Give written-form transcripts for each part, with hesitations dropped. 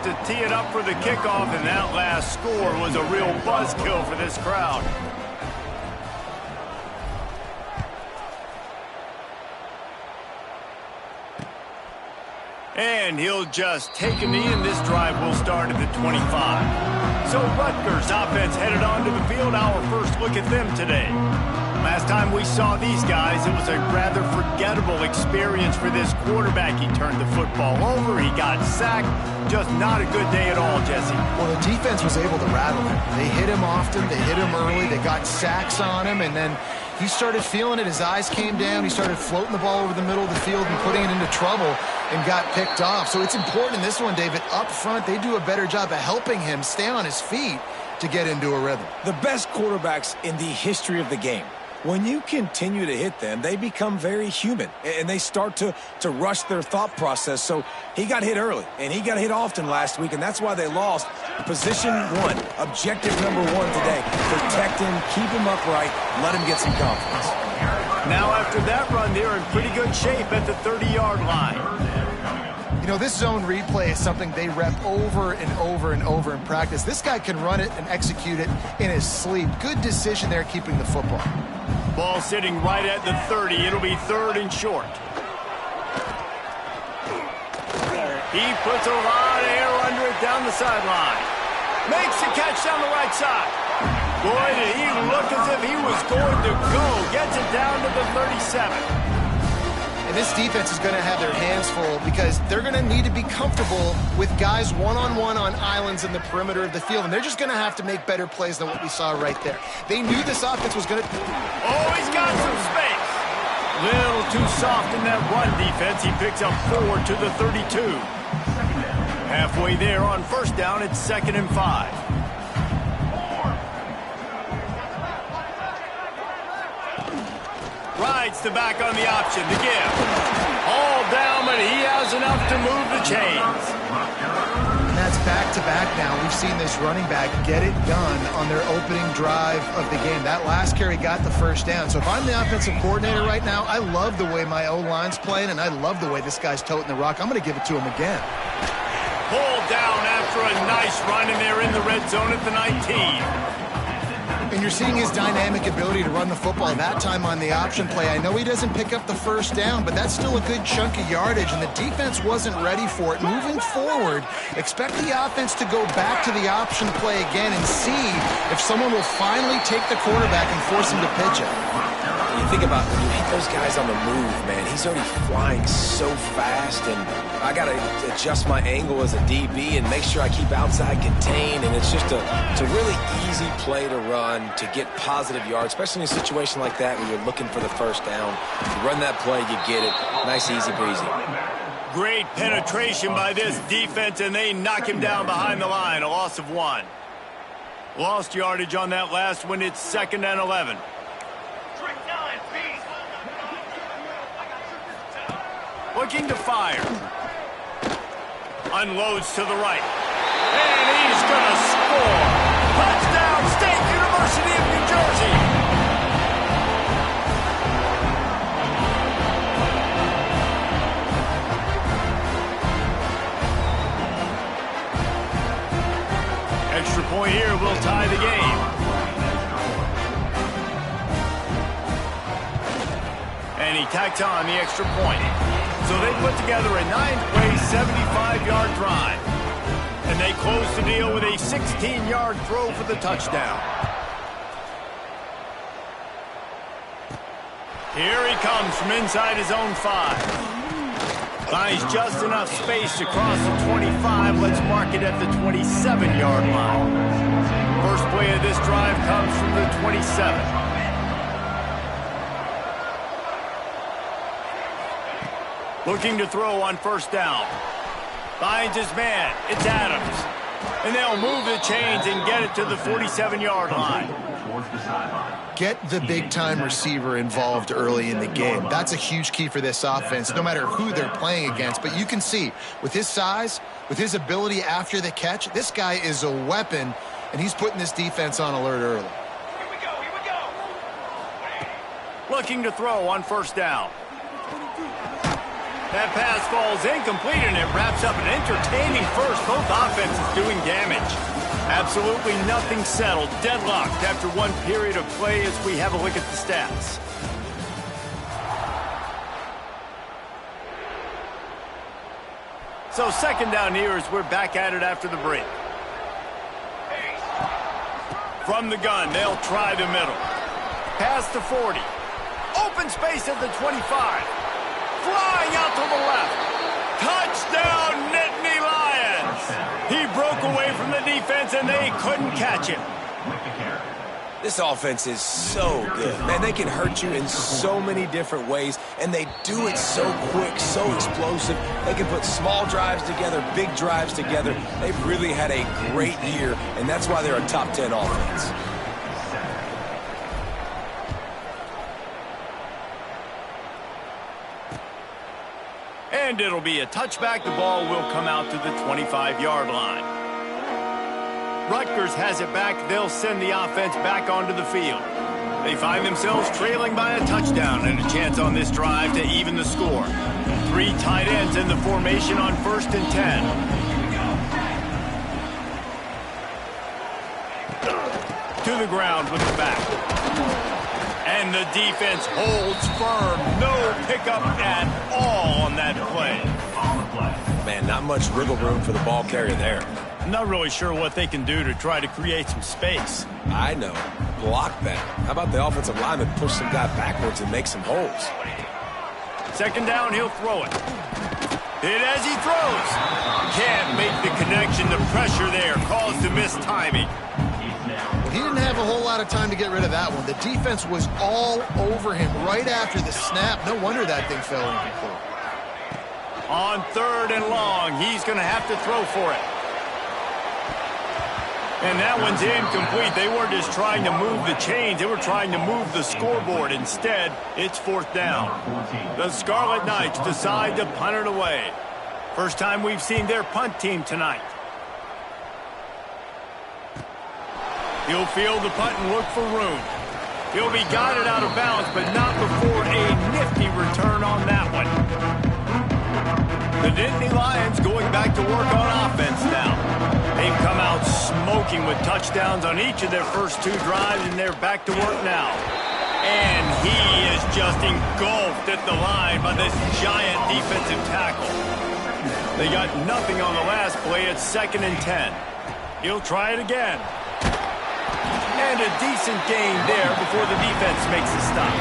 to tee it up for the kickoff, and that last score was a real buzzkill for this crowd. And he'll just take a knee, and this drive will start at the 25. So Rutgers offense headed onto the field. Our first look at them today. Last time we saw these guys, it was a rather forgettable experience for this quarterback. He turned the football over, he got sacked. Just not a good day at all, Jesse. Well, the defense was able to rattle him. They hit him often, they hit him early, they got sacks on him, and then he started feeling it. His eyes came down. He started floating the ball over the middle of the field and putting it into trouble and got picked off. So it's important in this one, David, up front, they do a better job of helping him stay on his feet to get into a rhythm. The best quarterbacks in the history of the game, when you continue to hit them, they become very human, and they start to rush their thought process. So he got hit early, and he got hit often last week, and that's why they lost. Position one, objective number one today, protect him, keep him upright, let him get some confidence. Now after that run, they're in pretty good shape at the 30-yard line. You know, this zone replay is something they rep over and over and over in practice. This guy can run it and execute it in his sleep. Good decision there keeping the football. Ball sitting right at the 30. It'll be third and short. He puts a lot of air under it down the sideline. Makes the catch down the right side. Boy, did he look as if he was going to go. Gets it down to the 37. And this defense is going to have their hands full because they're going to need to be comfortable with guys one-on-one on islands in the perimeter of the field. And they're just going to have to make better plays than what we saw right there. They knew this offense was going to... Oh, he's got some space. Little too soft in that run defense. He picks up 4 to the 32. Halfway there on first down, it's 2nd and 5. Rides the back on the option, the give. All down, but he has enough to move the chains. And that's back-to-back now. We've seen this running back get it done on their opening drive of the game. That last carry got the first down. So if I'm the offensive coordinator right now, I love the way my O-line's playing, and I love the way this guy's toting the rock. I'm going to give it to him again. Pulled down after a nice run, and they're in the red zone at the 19. And you're seeing his dynamic ability to run the football that time on the option play. I know he doesn't pick up the first down, but that's still a good chunk of yardage, and the defense wasn't ready for it. Moving forward, expect the offense to go back to the option play again and see if someone will finally take the quarterback and force him to pitch it. You think about when you hit those guys on the move, man, he's already flying so fast, and I got to adjust my angle as a DB and make sure I keep outside contained, and it's just it's a really easy play to run to get positive yards, especially in a situation like that where you're looking for the first down. You run that play, you get it. Nice, easy breezy. Great penetration by this defense, and they knock him down behind the line, a loss of 1. Lost yardage on that last one. It's 2nd and 11. Looking to fire. Unloads to the right. And he's going to score. Touchdown, State University of New Jersey. Extra point here will tie the game. And he tacked on the extra point. So they put together a 9-play, 75-yard drive. And they close the deal with a 16-yard throw for the touchdown. Here he comes from inside his own 5. Finds just enough space to cross the 25. Let's mark it at the 27-yard line. First play of this drive comes from the 27. Looking to throw on first down. Finds his man. It's Adams. And they'll move the chains and get it to the 47-yard line. Get the big-time receiver involved early in the game. That's a huge key for this offense, no matter who they're playing against. But you can see, with his size, with his ability after the catch, this guy is a weapon, and he's putting this defense on alert early. Here we go. Looking to throw on first down. That pass falls incomplete, and it wraps up an entertaining first. Both offenses doing damage. Absolutely nothing settled. Deadlocked after one period of play as we have a look at the stats. So second down here as we're back at it after the break. From the gun, they'll try the middle. Pass to 40. Open space at the 25. Flying out to the left. Touchdown, Nittany Lions. He broke away from the defense, and they couldn't catch him. This offense is so good. Man, they can hurt you in so many different ways, and they do it so quick, so explosive. They can put small drives together, big drives together. They've really had a great year, and that's why they're a top 10 offense. And it'll be a touchback. The ball will come out to the 25-yard line. Rutgers has it back. They'll send the offense back onto the field. They find themselves trailing by a touchdown and a chance on this drive to even the score. 3 tight ends in the formation on 1st and 10. To the ground with the back. And the defense holds firm. No pickup at all on that play. Man, not much wiggle room for the ball carrier there. I'm not really sure what they can do to try to create some space. I know. Block that. How about the offensive lineman push some guy backwards and make some holes? Second down, he'll throw it. Hit as he throws. Can't make the connection. The pressure there caused a missed timing. He didn't have a whole lot of time to get rid of that one. The defense was all over him right after the snap. No wonder that thing fell incomplete. On 3rd and long, he's going to have to throw for it. And that one's incomplete. They weren't just trying to move the chains. They were trying to move the scoreboard. Instead, it's 4th down. The Scarlet Knights decide to punt it away. First time we've seen their punt team tonight. He'll field the punt and look for room. He'll be guided out of bounds, but not before a nifty return on that one. The Nittany Lions going back to work on offense now. They've come out smoking with touchdowns on each of their first 2 drives, and they're back to work now. And he is just engulfed at the line by this giant defensive tackle. They got nothing on the last play. It's 2nd and 10. He'll try it again. And a decent gain there before the defense makes a stop.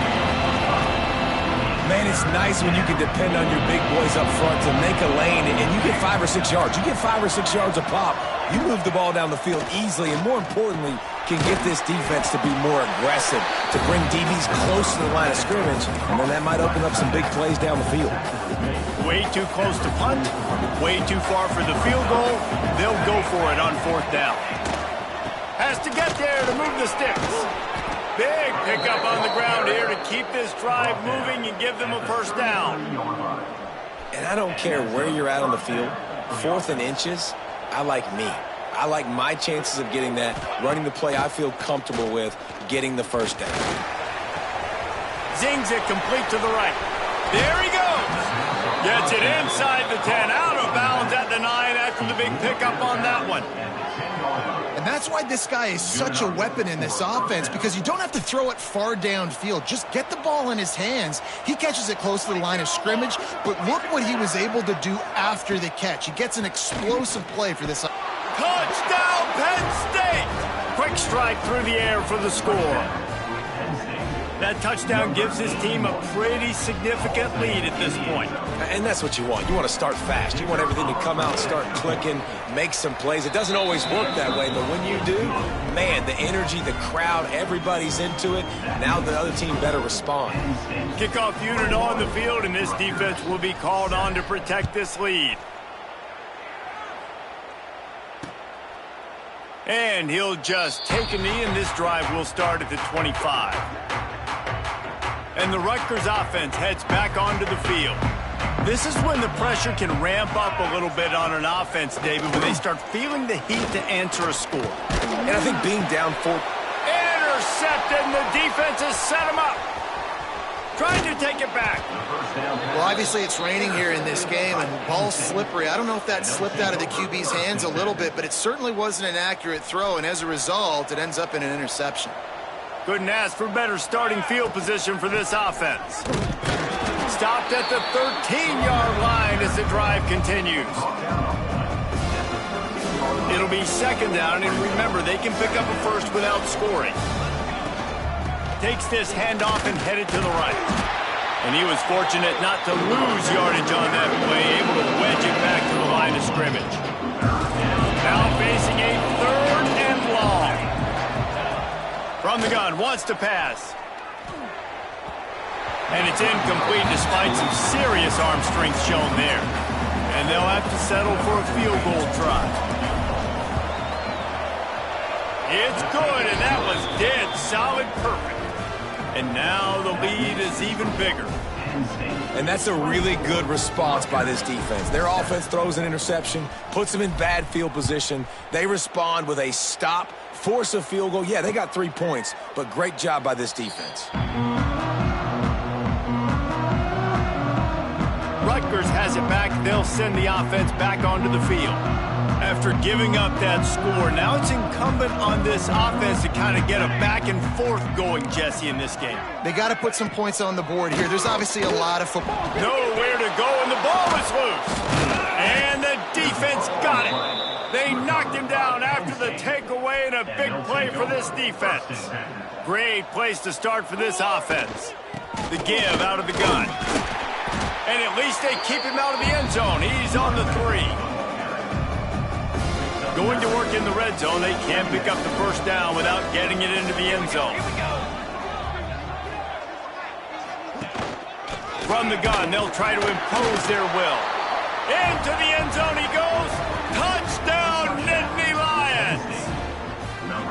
Man, it's nice when you can depend on your big boys up front to make a lane, and you get 5 or 6 yards. You get 5 or 6 yards a pop. You move the ball down the field easily, and more importantly, can get this defense to be more aggressive, to bring DBs close to the line of scrimmage, and then that might open up some big plays down the field. Way too close to punt, way too far for the field goal. They'll go for it on 4th down. Has to get there to move the sticks. Big pickup on the ground here to keep this drive moving and give them a first down. And I don't care where you're at on the field, 4th and inches, I like me. I like my chances of getting that, running the play I feel comfortable with, getting the first down. Zings it complete to the right. There he goes. Gets it inside the 10, out of bounds at the 9 after the big pickup on that one. And that's why this guy is such a weapon in this offense, because you don't have to throw it far downfield. Just get the ball in his hands. He catches it close to the line of scrimmage, but look what he was able to do after the catch. He gets an explosive play for this. Touchdown, Penn State! Quick strike through the air for the score. That touchdown gives his team a pretty significant lead at this point. And that's what you want. You want to start fast. You want everything to come out, start clicking, make some plays. It doesn't always work that way, but when you do, man, the energy, the crowd, everybody's into it. Now the other team better respond. Kickoff unit on the field, and this defense will be called on to protect this lead. And he'll just take a knee, and this drive will start at the 25. And the Rutgers offense heads back onto the field. This is when the pressure can ramp up a little bit on an offense, David, when they start feeling the heat to answer a score. And I think being down 4... Intercepted, and the defense has set him up. trying to take it back. Well, obviously it's raining here in this game, and the ball's slippery. I don't know if that slipped out of the QB's hands a little bit, but it certainly wasn't an accurate throw, and as a result, it ends up in an interception. Couldn't ask for better starting field position for this offense. Stopped at the 13-yard line as the drive continues. It'll be second down, and remember, they can pick up a first without scoring. Takes this handoff and headed to the right. And he was fortunate not to lose yardage on that play, able to wedge it back to the line of scrimmage. Now facing a third and long. From the gun, wants to pass. And it's incomplete despite some serious arm strength shown there. And they'll have to settle for a field goal try. It's good, and that was dead solid perfect. And now the lead is even bigger. And that's a really good response by this defense. Their offense throws an interception, puts them in bad field position. They respond with a stop, force a field goal. Yeah, they got 3 points, but great job by this defense. Rutgers has it back. They'll send the offense back onto the field. After giving up that score, now it's incumbent on this offense to kind of get a back and forth going, Jesse, in this game. They got to put some points on the board here. There's obviously a lot of football. Nowhere to go, and the ball is loose. And the defense got it. They knocked him down after the takeaway, and a big play for this defense. Great place to start for this offense. The give out of the gun. And at least they keep him out of the end zone. He's on the 3. Going to work in the red zone, they can't pick up the first down without getting it into the end zone. From the gun, they'll try to impose their will. Into the end zone he goes. Touchdown, Nittany Lions!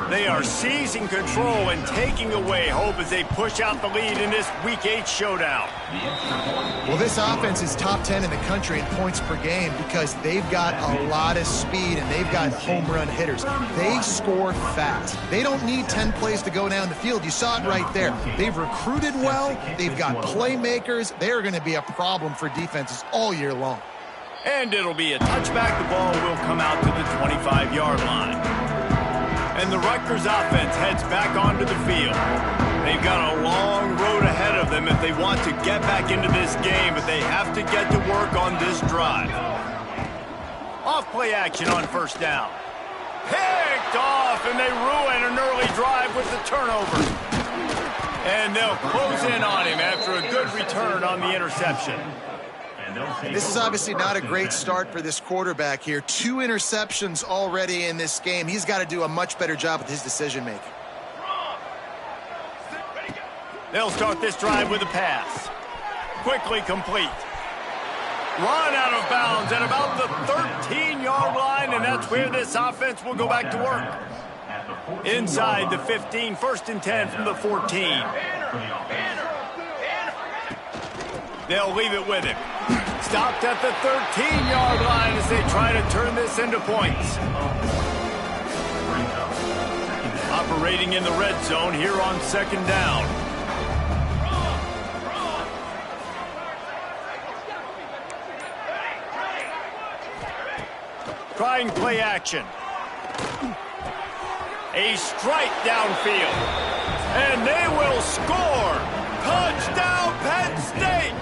They are seizing control and taking away hope as they push out the lead in this Week 8 showdown. Well, this offense is top 10 in the country in points per game because they've got a lot of speed and they've got home run hitters. They score fast. They don't need 10 plays to go down the field. You saw it right there. They've recruited well. They've got playmakers. They're going to be a problem for defenses all year long. And it'll be a touchback. The ball will come out to the 25-yard line. And the Rutgers offense heads back onto the field. They've got a long road ahead of them if they want to get back into this game, but they have to get to work on this drive. Off play action on first down. Picked off, and they ruin an early drive with the turnover. And they'll close in on him after a good return on the interception. This is obviously not a great start for this quarterback here. 2 interceptions already in this game. He's got to do a much better job with his decision-making. They'll start this drive with a pass. Quickly complete. Run out of bounds at about the 13-yard line, and that's where this offense will go back to work. Inside the 15, 1st and 10 from the 14. They'll leave it with him. Stopped at the 13-yard line as they try to turn this into points. Operating in the red zone here on second down. Trying play action. A strike downfield. And they will score. Touchdown, Penn State!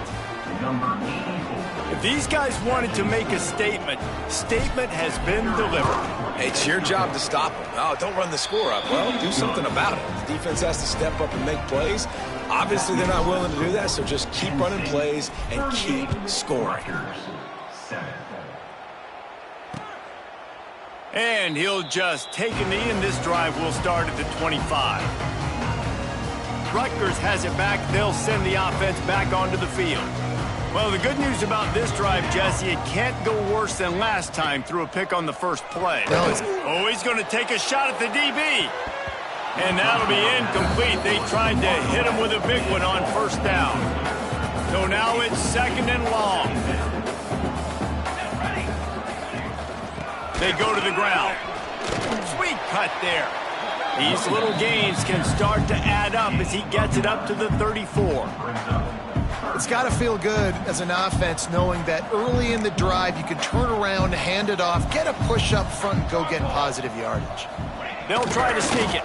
If these guys wanted to make a statement has been delivered. It's your job to stop them. Oh, don't run the score up. Well, do something about it. The defense has to step up and make plays. Obviously, they're not willing to do that, so just keep running plays and keep scoring. And he'll just take a knee, and this drive will start at the 25. Rutgers has it back. They'll send the offense back onto the field. Well, the good news about this drive, Jesse, it can't go worse than last time through a pick on the first play. Oh, he's going to take a shot at the DB. And that'll be incomplete. They tried to hit him with a big one on first down. So now it's second and long. They go to the ground. Sweet cut there. These little gains can start to add up as he gets it up to the 34. It's got to feel good as an offense knowing that early in the drive you can turn around, hand it off, get a push up front, and go get positive yardage. They'll try to sneak it.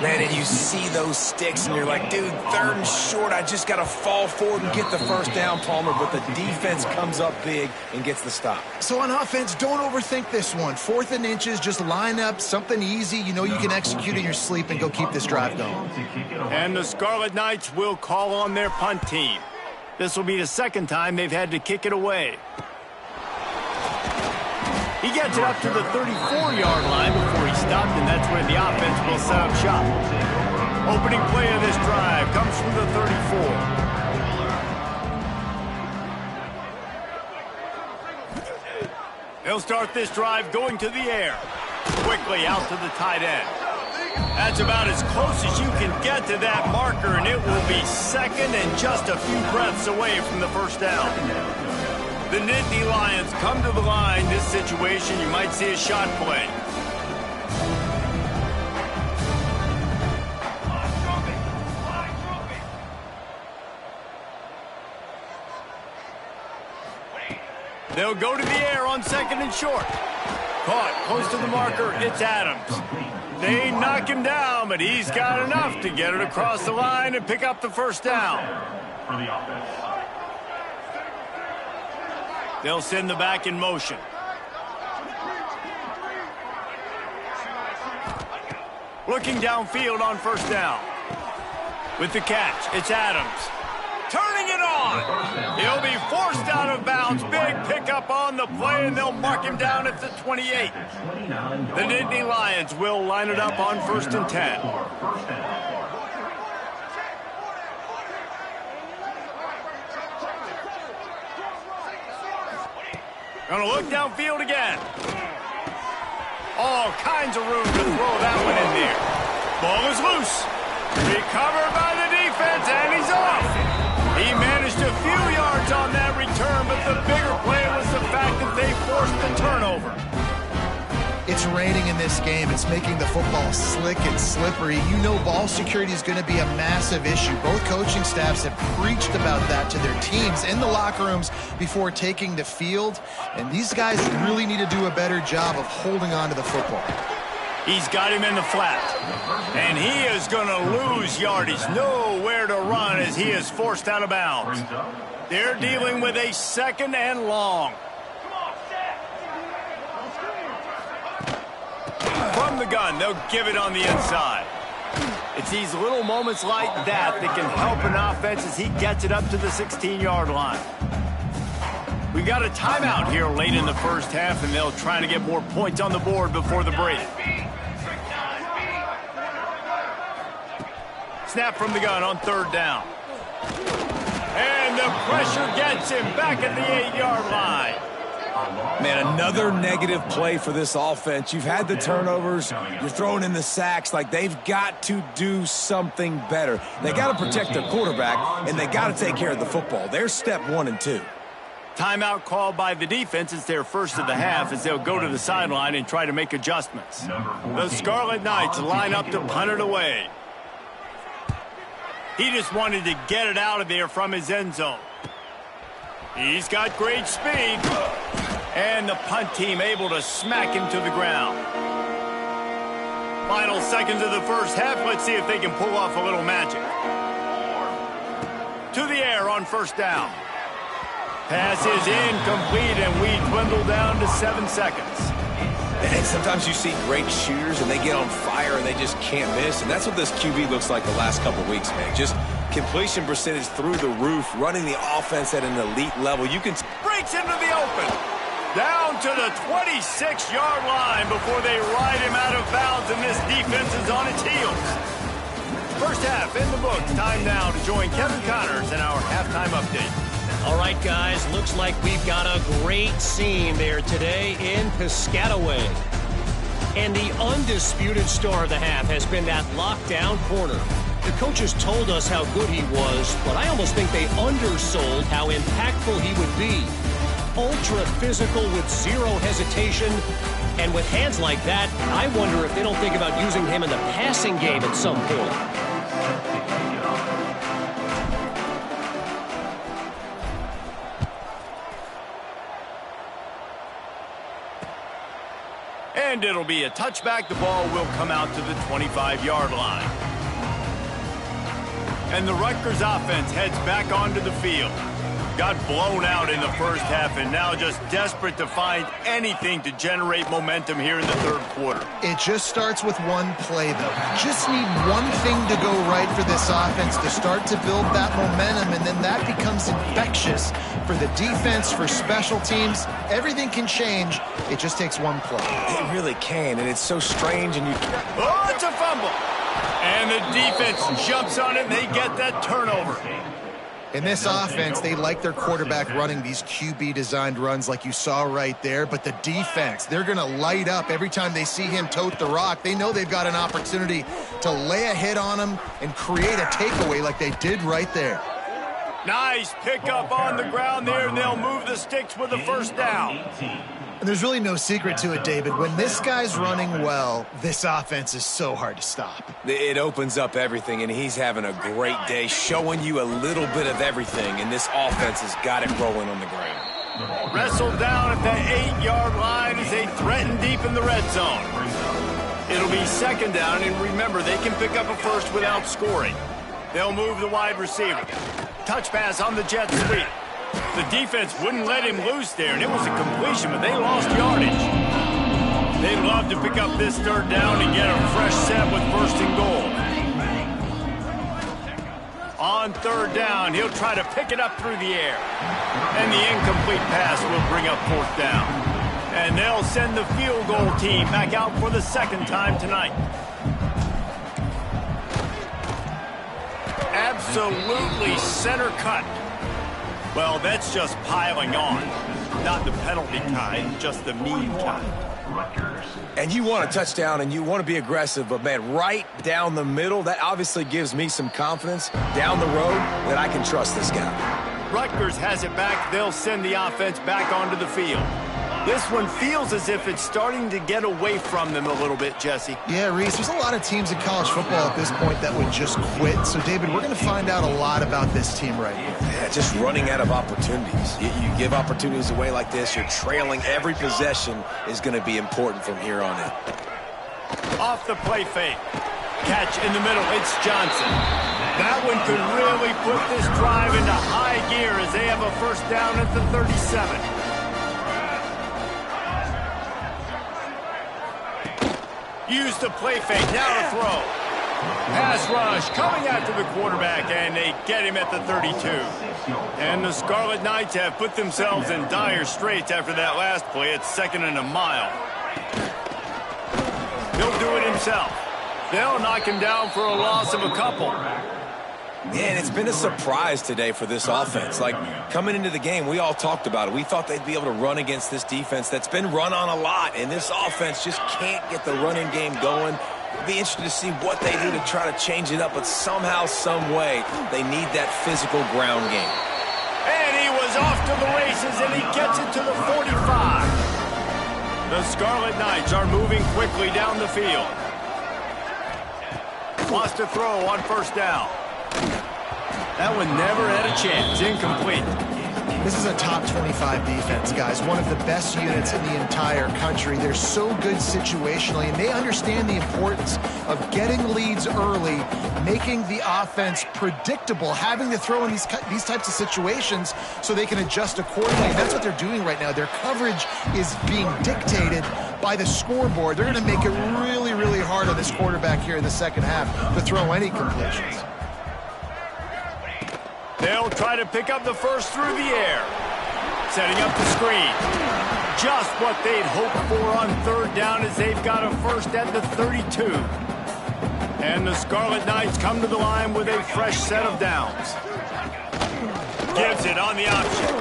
Man, and you see those sticks, and you're like, dude, 3rd and short, I just got to fall forward and get the first down, Palmer, but the defense comes up big and gets the stop. So on offense, don't overthink this one. 4th and inches, just line up something easy you know you can execute in your sleep and go keep this drive going. And the Scarlet Knights will call on their punt team. This will be the 2nd time they've had to kick it away. He gets it up to the 34-yard line before he stopped, and that's where the offense will set up shop. Opening play of this drive comes from the 34. They'll start this drive going to the air. Quickly out to the tight end. That's about as close as you can get to that marker, and it will be 2nd and just a few breaths away from the first down. The Nittany Lions come to the line. This situation, you might see a shot play. They'll go to the air on 2nd and short. Caught close to the marker. It's Adams. They knock him down, but he's got enough to get it across the line and pick up the first down. For the offense. They'll send the back in motion. Looking downfield on first down. With the catch, it's Adams. Turning it on. He'll be forced out of bounds. Big pickup on the play, and they'll mark him down at the 28. The Nittany Lions will line it up on 1st and 10. Gonna look downfield again. All kinds of room to throw that one in there. Ball is loose. Recovered by the defense, and he's off. He managed a few yards on that return, but the bigger play was the fact that they forced the turnover. It's raining in this game. It's making the football slick and slippery. You know ball security is going to be a massive issue. Both coaching staffs have preached about that to their teams in the locker rooms before taking the field. And these guys really need to do a better job of holding on to the football. He's got him in the flat. And he is going to lose yardage. Nowhere to run as he is forced out of bounds. They're dealing with a 2nd and long. From the gun, they'll give it on the inside. It's these little moments like that that can help an offense as he gets it up to the 16-yard line. We've got a timeout here late in the first half, and they'll try to get more points on the board before the break. Snap from the gun on 3rd down. And the pressure gets him back at the 8-yard line. Man, another negative play for this offense. You've had the turnovers. You're throwing in the sacks. Like, they've got to do something better. They got to protect their quarterback, and they got to take care of the football. They're step 1 and 2. Timeout called by the defense. It's their first of the half as they'll go to the sideline and try to make adjustments. The Scarlet Knights line up to punt it away. He just wanted to get it out of there from his end zone. He's got great speed. And the punt team able to smack him to the ground. Final seconds of the first half. Let's see if they can pull off a little magic. To the air on first down. Pass is incomplete, and we dwindle down to 7 seconds. And sometimes you see great shooters, and they get on fire, and they just can't miss. And that's what this QB looks like the last couple weeks, man. Just completion percentage through the roof, running the offense at an elite level. You can breaks into the open. Down to the 26-yard line before they ride him out of bounds, and this defense is on its heels. First half in the books. Time now to join Kevin Connors in our halftime update. All right, guys, looks like we've got a great scene there today in Piscataway. And the undisputed star of the half has been that lockdown corner. The coaches told us how good he was, but I almost think they undersold how impactful he would be. Ultra physical with zero hesitation, And with hands like that, I wonder if they don't think about using him in the passing game at some point. And it'll be a touchback. The ball will come out to the 25-yard line. And the Rutgers offense heads back onto the field. Got blown out in the first half and now just desperate to find anything to generate momentum here in the third quarter. It just starts with one play, though. Just need one thing to go right for this offense to start to build that momentum, and then that becomes infectious for the defense, for special teams. Everything can change. It just takes one play. It really can, and it's so strange. And Oh, it's a fumble. And the defense jumps on it, and they get that turnover. In this offense, they like their quarterback running these QB-designed runs like you saw right there, but the defense, they're going to light up every time they see him tote the rock. They know they've got an opportunity to lay a hit on him and create a takeaway like they did right there. Nice pickup on the ground there, and they'll move the sticks with a first down. And there's really no secret to it, David. When this guy's running well, this offense is so hard to stop. it opens up everything, and he's having a great day, showing you a little bit of everything, and this offense has got it rolling on the ground. Wrestled down at the 8-yard line as they threaten deep in the red zone. It'll be second down, and remember, they can pick up a first without scoring. They'll move the wide receiver. Touch pass on the jet sweep. The defense wouldn't let him loose there, and it was a completion, but they lost yardage. They'd love to pick up this third down and get a fresh set with first and goal. On third down, he'll try to pick it up through the air. And the incomplete pass will bring up fourth down. And they'll send the field goal team back out for the second time tonight. Absolutely center cut. Well, that's just piling on. Not the penalty kind, just the mean kind. And you want a touchdown, and you want to be aggressive, but, man, right down the middle, that obviously gives me some confidence down the road that I can trust this guy. Rutgers has it back. They'll send the offense back onto the field. This one feels as if it's starting to get away from them a little bit, Jesse. Yeah, Reese, there's a lot of teams in college football at this point that would just quit. So, David, we're going to find out a lot about this team right here. Yeah, just running out of opportunities. You give opportunities away like this, you're trailing. Every possession is going to be important from here on in. Off the play fake. Catch in the middle. It's Johnson. That one could really put this drive into high gear as they have a first down at the 37. Use the play fake, now to throw. Pass rush coming after the quarterback, and they get him at the 32. And the Scarlet Knights have put themselves in dire straits after that last play. It's second and a mile. He'll do it himself. They'll knock him down for a loss of a couple. Man, it's been a surprise today for this offense. Like, coming into the game, we all talked about it. We thought they'd be able to run against this defense that's been run on a lot, and this offense just can't get the running game going. It'll be interesting to see what they do to try to change it up, but somehow, some way, they need that physical ground game. And he was off to the races, and he gets it to the 45. The Scarlet Knights are moving quickly down the field. Wants to throw on first down. That one never had a chance. Incomplete. This is a top 25 defense, guys. One of the best units in the entire country. They're so good situationally, and they understand the importance of getting leads early, making the offense predictable, having to throw in these types of situations so they can adjust accordingly. And that's what they're doing right now. Their coverage is being dictated by the scoreboard. They're going to make it really, really hard on this quarterback here in the second half to throw any completions. They'll try to pick up the first through the air. Setting up the screen. Just what they'd hoped for on third down as they've got a first at the 32. And the Scarlet Knights come to the line with a fresh set of downs. Gives it on the option.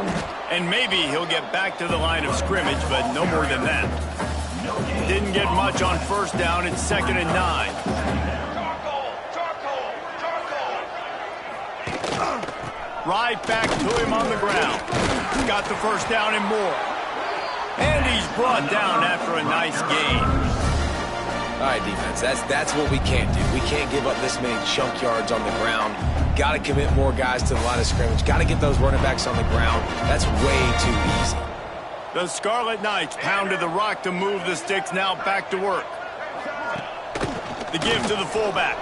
And maybe he'll get back to the line of scrimmage, but no more than that. Didn't get much on first down. It's second and 9. Right back to him on the ground. Got the first down and more. And he's brought down after a nice gain. All right, defense, that's what we can't do. We can't give up this many chunk yards on the ground. Got to commit more guys to the line of scrimmage. Got to get those running backs on the ground. That's way too easy. The Scarlet Knights pounded the rock to move the sticks, now back to work. The give to the fullback.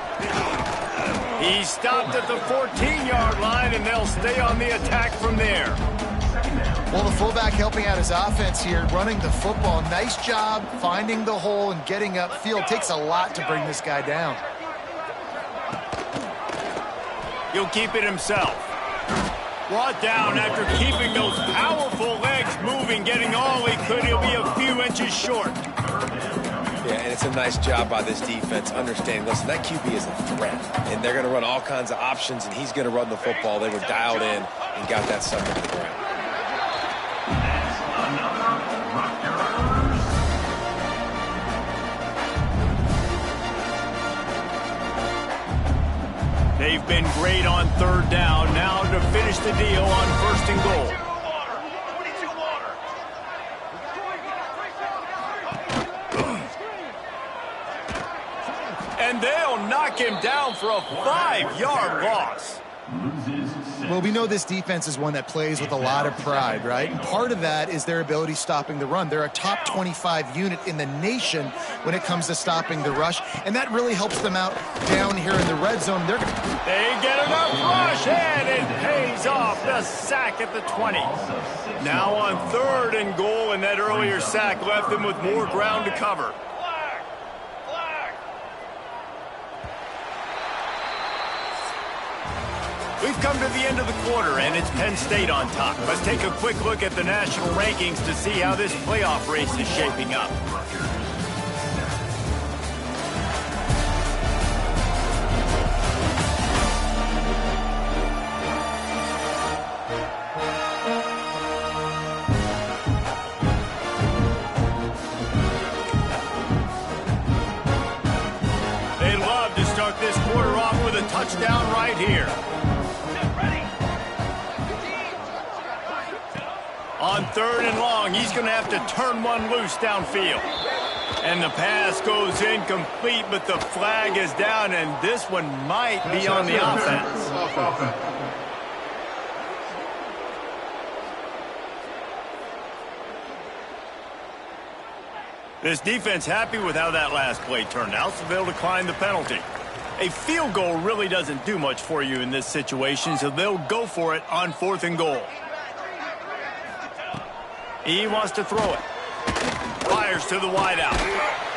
He stopped at the 14-yard line, and they'll stay on the attack from there. Well, the fullback helping out his offense here, running the football. Nice job finding the hole and getting upfield. Takes a lot to bring this guy down. He'll keep it himself. Brought down after keeping those powerful legs moving, getting all he could. He'll be a few inches short. Yeah, and it's a nice job by this defense understanding, listen, that QB is a threat, and they're going to run all kinds of options, and he's going to run the football. They were dialed in and got that sucker to the ground. They've been great on third down. Now to finish the deal on first and goal. And they'll knock him down for a 5-yard loss. Well, we know this defense is one that plays with a lot of pride, right? And part of that is their ability stopping the run. They're a top 25 unit in the nation when it comes to stopping the rush, and that really helps them out down here in the red zone. They get enough rush, and it pays off. The sack at the 20. Now on third and goal, and that earlier sack left them with more ground to cover. We've come to the end of the quarter, and it's Penn State on top. Let's take a quick look at the national rankings to see how this playoff race is shaping up. They'd love to start this quarter off with a touchdown right here. On third and long, he's going to have to turn one loose downfield. And the pass goes incomplete, but the flag is down, and this one might be on the offense. This defense happy with how that last play turned out, so they'll decline the penalty. A field goal really doesn't do much for you in this situation, so they'll go for it on fourth and goal. He wants to throw it. Fires to the wideout.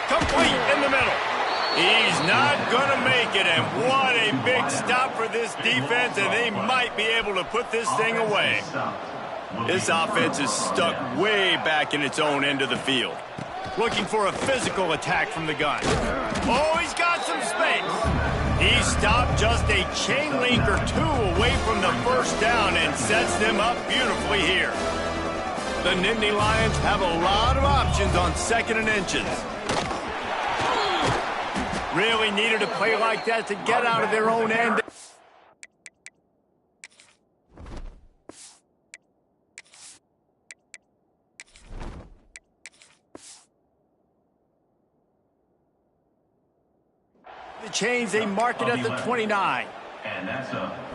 Complete in the middle. He's not going to make it, and what a big stop for this defense, and they might be able to put this thing away. This offense is stuck way back in its own end of the field. Looking for a physical attack from the gun. Oh, he's got some space. He stopped just a chain link or two away from the first down and sets them up beautifully here. The Nittany Lions have a lot of options on second and inches. Really needed a play like that to get out of their own end. The chains, they mark it at the 29.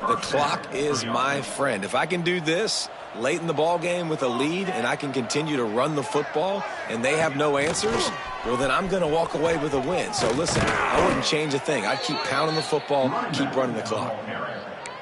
The clock is my friend. If I can do this late in the ball game with a lead and I can continue to run the football and they have no answers, well, then I'm going to walk away with a win. So listen, I wouldn't change a thing. I'd keep pounding the football, keep running the clock.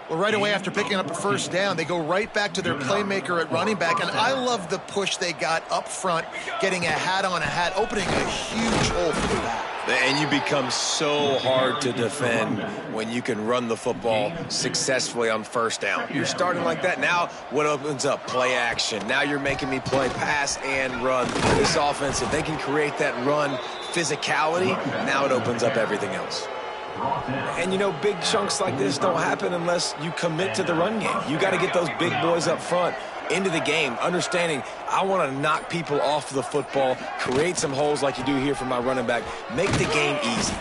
Well, right away after picking up a first down, they go right back to their playmaker at running back, and I love the push they got up front, getting a hat on a hat, opening a huge hole for the back. And you become so hard to defend when you can run the football successfully on first down. You're starting like that. Now what opens up? Play action. Now you're making me play pass and run. This offense, if they can create that run physicality, now it opens up everything else. And, you know, big chunks like this don't happen unless you commit to the run game. You got to get those big boys up front into the game, understanding I want to knock people off the football, create some holes like you do here for my running back, make the game easy.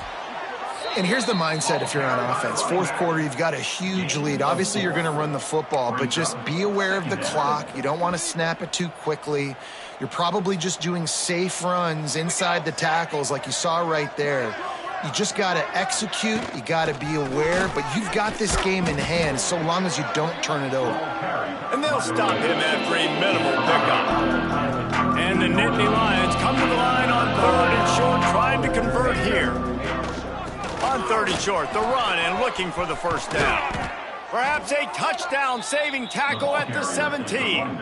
And here's the mindset if you're on offense. Fourth quarter, you've got a huge lead. Obviously, you're going to run the football, but just be aware of the clock. You don't want to snap it too quickly. You're probably just doing safe runs inside the tackles like you saw right there. You just got to execute. You got to be aware, but you've got this game in hand so long as you don't turn it over. And they'll stop him after a minimal pickup. And the Nittany Lions come to the line on 3rd and short, trying to convert here. On 3rd and short, the run and looking for the first down. Perhaps a touchdown-saving tackle at the 17.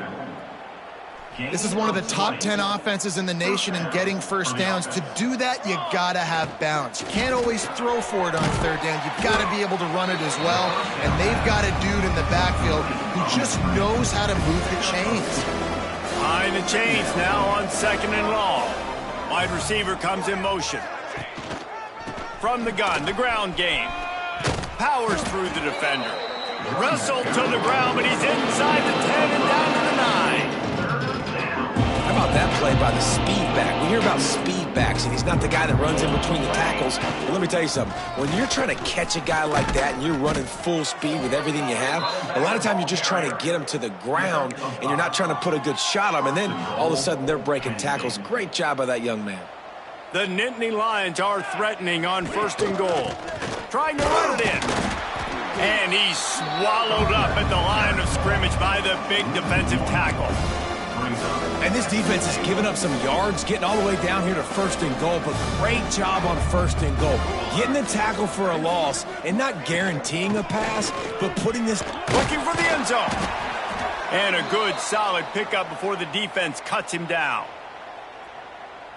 This is one of the top 10 offenses in the nation in getting first downs. To do that, you got to have balance. You can't always throw for it on 3rd down. You've got to be able to run it as well. And they've got a dude in the backfield who just knows how to move the chains. Behind the chains now on 2nd and long. Wide receiver comes in motion. From the gun, the ground game. Powers through the defender. Wrestled to the ground, but he's inside the 10 and down to the 9. How about that play by the speed back? We hear about speed backs, and he's not the guy that runs in between the tackles. But let me tell you something. When you're trying to catch a guy like that and you're running full speed with everything you have, a lot of times you're just trying to get him to the ground, and you're not trying to put a good shot on him. And then all of a sudden they're breaking tackles. Great job by that young man. The Nittany Lions are threatening on 1st and goal. Trying to run it in. And he's swallowed up at the line of scrimmage by the big defensive tackle. And this defense has given up some yards, getting all the way down here to 1st and goal, but great job on 1st and goal. Getting the tackle for a loss and not guaranteeing a pass, but putting this... Looking for the end zone. And a good, solid pickup before the defense cuts him down.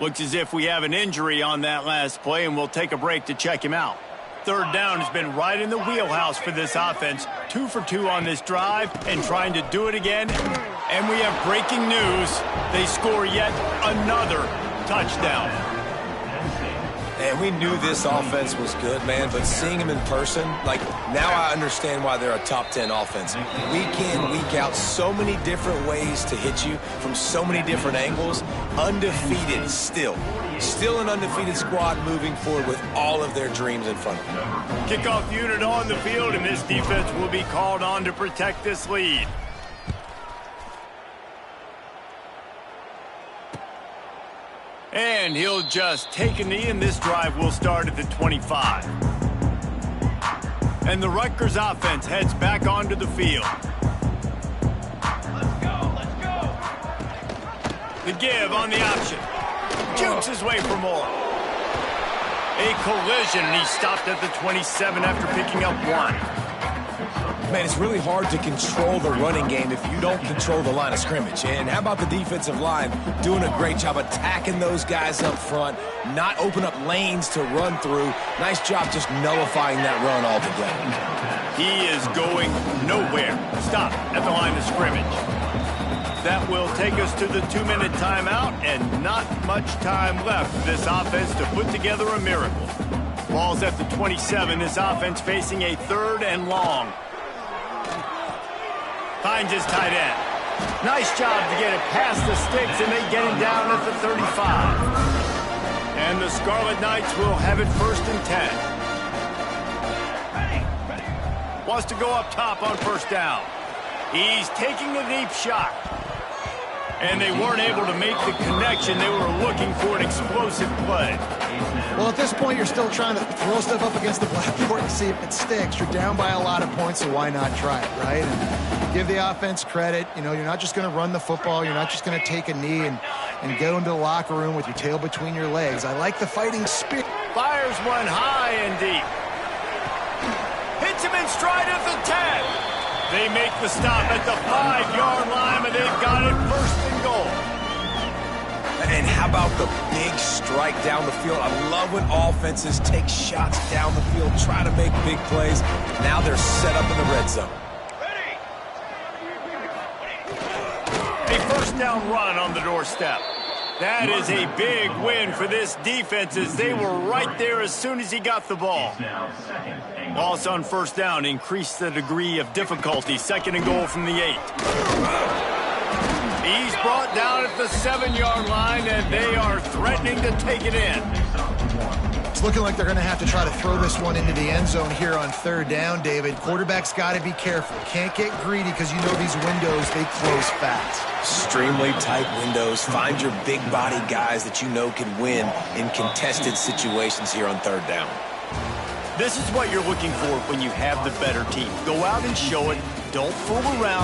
Looks as if we have an injury on that last play, and we'll take a break to check him out. 3rd down has been right in the wheelhouse for this offense. 2 for 2 on this drive and trying to do it again. And we have breaking news. They score yet another touchdown. And we knew this offense was good, man, but seeing them in person, like, now I understand why they're a top 10 offense. Week in, week out, so many different ways to hit you from so many different angles. Undefeated still. Still an undefeated squad moving forward with all of their dreams in front of them. Kickoff unit on the field, and this defense will be called on to protect this lead. And he'll just take a knee, and this drive will start at the 25. And the Rutgers offense heads back onto the field. Let's go. The give on the option. Jukes his way for more. A collision, and he stopped at the 27 after picking up 1. Man, it's really hard to control the running game if you don't control the line of scrimmage. And how about the defensive line doing a great job attacking those guys up front, not open up lanes to run through. Nice job just nullifying that run altogether. He is going nowhere. Stop at the line of scrimmage. That will take us to the 2-minute timeout, and not much time left for this offense to put together a miracle. Ball's at the 27. This offense facing a 3rd and long. Finds his tight end. Nice job to get it past the sticks, and they get him down at the 35. And the Scarlet Knights will have it 1st and 10. Wants to go up top on 1st down. He's taking the deep shot. And they weren't able to make the connection. They were looking for an explosive play. Well, at this point, you're still trying to throw stuff up against the blackboard and see if it sticks. You're down by a lot of points, so why not try it, right? And give the offense credit. You know, you're not just going to run the football. You're not just going to take a knee and go into the locker room with your tail between your legs. I like the fighting spirit. Fires one high and deep. Hits him in stride at the 10. They make the stop at the 5-yard line, but they've got it 1st and goal. And how about the big strike down the field? I love when offenses take shots down the field, try to make big plays. Now they're set up in the red zone. A 1st down run on the doorstep. That is a big win for this defense, as they were right there as soon as he got the ball. Loss on 1st down increased the degree of difficulty. 2nd and goal from the 8. He's brought down at the 7-yard line, and they are threatening to take it in. It's looking like they're going to have to try to throw this one into the end zone here on third down, David. Quarterback's got to be careful. Can't get greedy because you know these windows, they close fast. Extremely tight windows. Find your big body guys that you know can win in contested situations here on third down. This is what you're looking for when you have the better team. Go out and show it. Don't fool around.